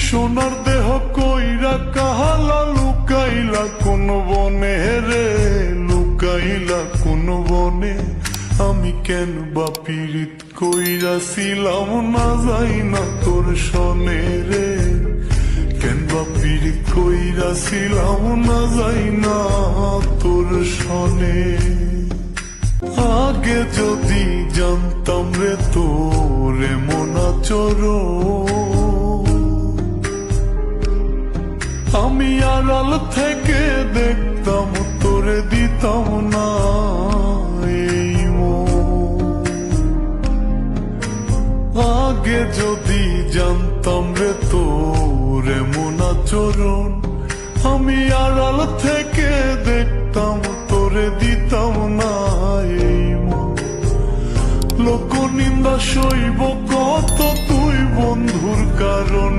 সোনার দেহ কইরা কাহালা লুকাইলা কোন বনে রে, লুকাইলা কোন বনে। আমি কেন বা পীড়িত কইরাছিলাম না যাই না তোর সনে রে, কেন বা পীড়িত কইরাছিলাম না যাই না তোর সনে। আগে যদি জানতাম রে তোর এমন আচরণ, আমি আড়াল থেকে দেখতাম তোরে দিতাম না এই মন। আগে যদি জানতাম রে তোর এমন আচরণ, আমি আড়াল থেকে দেখতাম তোরে দিতাম না এই মন। লোক নিন্দা সইব কত তুই বন্ধুর কারণে।